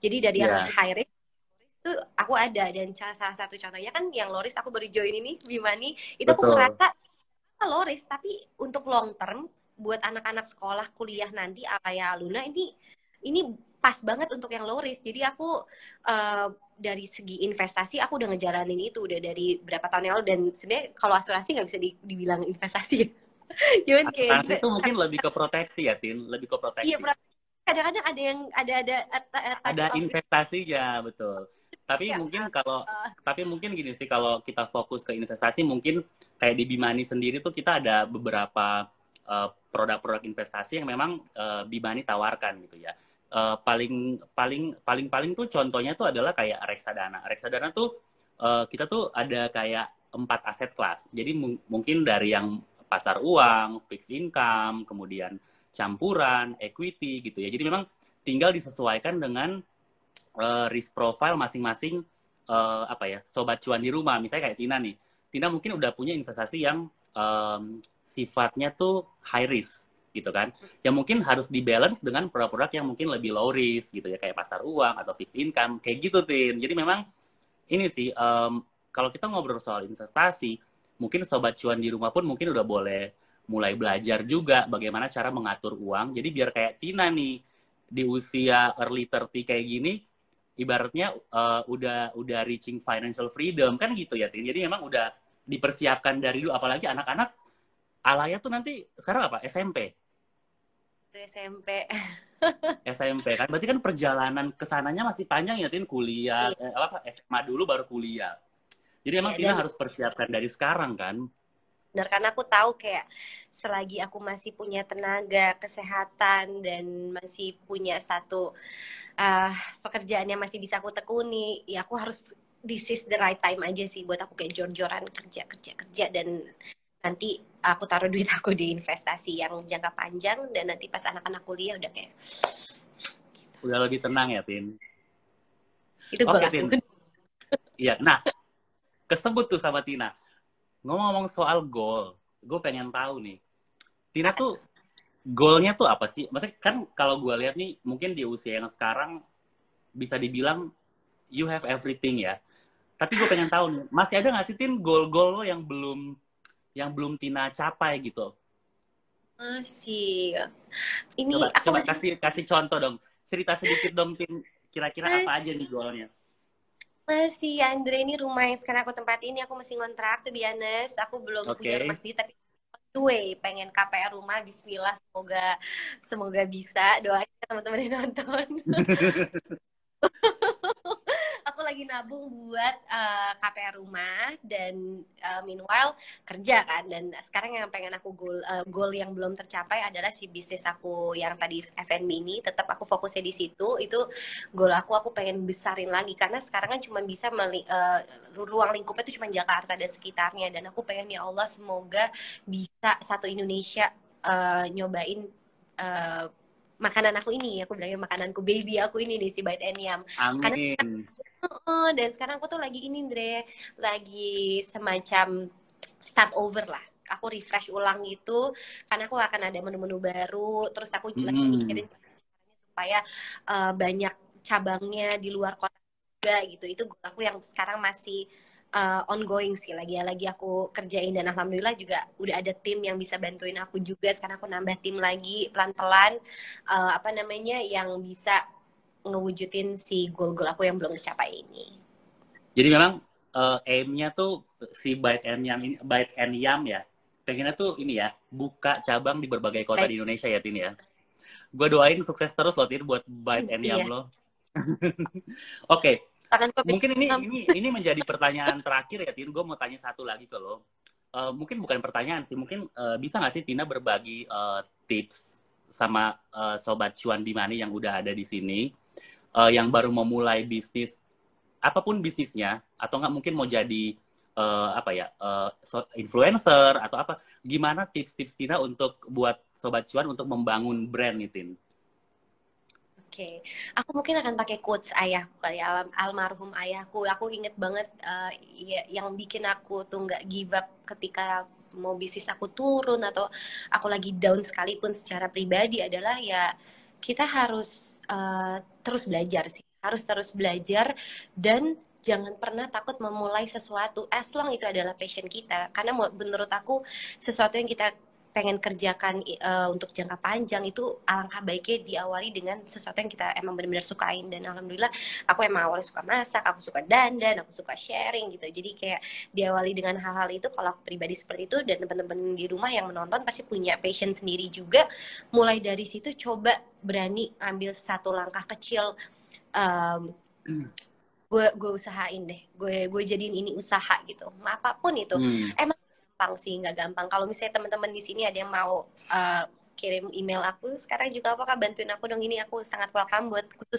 Jadi dari yang Iya, high risk itu aku ada, dan salah satu contohnya kan yang low risk aku baru join ini Bimani, itu aku betul. ngerasa low risk tapi untuk long term buat anak-anak sekolah kuliah nanti ya Luna, ini pas banget untuk yang low risk. Jadi aku dari segi investasi aku udah ngejalanin itu udah dari berapa tahun yang lalu, dan sebenarnya kalau asuransi nggak bisa dibilang investasi. Cuman kayak Asuransi itu mungkin lebih ke proteksi ya, Tin, lebih ke iya, proteksi. kadang-kadang ada yang ada touch Ada of it investasinya, betul. Tapi ya. mungkin kalau tapi mungkin gini sih, kalau kita fokus ke investasi mungkin kayak di Bimani sendiri tuh kita ada beberapa produk-produk investasi yang memang Bimani tawarkan gitu ya. Paling paling paling paling tuh contohnya tuh adalah kayak reksadana. Reksadana tuh kita tuh ada kayak 4 aset kelas. Jadi mungkin dari yang pasar uang, fixed income, kemudian campuran, equity gitu ya. Jadi memang tinggal disesuaikan dengan risk profile masing-masing apa ya, sobat cuan di rumah. Misalnya kayak Tina nih. Tina mungkin udah punya investasi yang sifatnya tuh high risk gitu kan. Yang mungkin harus dibalance dengan produk-produk yang mungkin lebih low risk gitu ya, kayak pasar uang atau fixed income kayak gitu, Tin. Jadi memang ini sih kalau kita ngobrol soal investasi, mungkin sobat cuan di rumah pun mungkin udah boleh mulai belajar juga bagaimana cara mengatur uang. Jadi biar kayak Tina nih di usia early 30 kayak gini, ibaratnya udah reaching financial freedom kan gitu ya, Tin. Jadi memang udah dipersiapkan dari dulu, apalagi anak-anak alaya tuh nanti sekarang apa, SMP. SMP. SMP kan berarti kan perjalanan kesananya masih panjang ya, Tin. Kuliah Iya, apa SMA dulu baru kuliah. Jadi emang iya, Tina dan harus persiapkan dari sekarang kan. benar, karena aku tahu kayak selagi aku masih punya tenaga, kesehatan, dan masih punya satu uh, pekerjaan yang masih bisa aku tekuni, ya aku harus, this is the right time aja sih buat aku kayak jor-joran kerja kerja kerja, dan nanti aku taruh duit aku di investasi yang jangka panjang, dan nanti pas anak-anak kuliah udah kayak Udah lebih tenang ya, Tin. itu goal Oke, aku. Tin. Iya, nah, kesebut tuh sama Tina. Ngomong-ngomong soal goal, gue pengen tahu nih. Tina tuh goalnya tuh apa sih? Maksudnya kan kalau gue lihat nih, mungkin di usia yang sekarang bisa dibilang you have everything ya. Tapi gue pengen tahu nih, masih ada nggak sih, Tin, goal-goal lo yang belum Tina capai gitu? Masih, ini Coba aku coba masih kasih kasih contoh dong. Cerita sedikit dong, Tin. Kira-kira apa aja nih goalnya? masih Andre, ini rumah yang sekarang aku tempatin ini aku masih ngontrak tuh, honest. Aku belum punya rumah Oke. sendiri, tapi anyway pengen KPR rumah. Bismillah, semoga semoga bisa, doain ya teman-teman yang nonton. Aku lagi nabung buat KPR rumah, dan meanwhile kerja kan. Dan sekarang yang pengen aku goal yang belum tercapai adalah si bisnis aku yang tadi F&B ini, tetap aku fokusnya di situ. Itu goal aku pengen besarin lagi, karena sekarang kan cuma bisa ruang lingkupnya itu cuma Jakarta dan sekitarnya, dan aku pengen ya Allah semoga bisa satu Indonesia nyobain uh, makanan aku ini. Aku bilangnya makananku baby aku ini nih, si Bait and Yum. Karena Amin. dan sekarang aku tuh lagi ini, Andre, lagi semacam start over lah. Aku refresh ulang gitu, karena aku akan ada menu-menu baru. Terus aku lagi Mm-mm. mikirin supaya banyak cabangnya di luar kota juga gitu. Itu aku yang sekarang masih ongoing sih, lagi aku kerjain, dan alhamdulillah juga udah ada tim yang bisa bantuin aku juga. Sekarang aku nambah tim lagi pelan-pelan, apa namanya, yang bisa ngewujudin si goal-goal aku yang belum tercapai ini. Jadi memang aim-nya tuh si Bite and Yum ya. Pengennya tuh ini ya, buka cabang di berbagai kota Baik, di Indonesia ya, Tin ya. Gue doain sukses terus loh, Tin, buat Bite and Yum iya. lo. Oke, Tangan covid. mungkin ini menjadi pertanyaan terakhir ya, Tin. Gue mau tanya satu lagi ke lo. Mungkin bukan pertanyaan sih, mungkin bisa nggak sih Tina berbagi tips sama sobat cuan di Money yang udah ada di sini, yang baru mau mulai bisnis, apapun bisnisnya, atau nggak mungkin mau jadi apa ya, influencer atau apa, gimana tips-tips Tina untuk buat sobat cuan untuk membangun brand nih, Tin? Oke, aku mungkin akan pakai quotes ayahku kali ya, almarhum ayahku. Aku inget banget yang bikin aku tuh nggak give up ketika mau bisnis aku turun atau aku lagi down sekalipun secara pribadi adalah ya kita harus terus belajar sih. harus terus belajar dan jangan pernah takut memulai sesuatu as long itu adalah passion kita, karena menurut aku sesuatu yang kita pengen kerjakan untuk jangka panjang itu alangkah baiknya diawali dengan sesuatu yang kita emang benar-benar sukain. Dan alhamdulillah aku emang awalnya suka masak, aku suka dandan, aku suka sharing gitu, jadi kayak diawali dengan hal-hal itu. Kalau aku pribadi seperti itu, dan teman-teman di rumah yang menonton pasti punya passion sendiri juga, mulai dari situ coba berani ambil satu langkah kecil. um, gue usahain deh, gue jadiin ini usaha gitu, apapun itu. Hmm. Emang gampang sih, nggak gampang. Kalau misalnya teman-teman di sini ada yang mau kirim email aku sekarang juga, apakah bantuin aku dong, ini aku sangat welcome buat khusus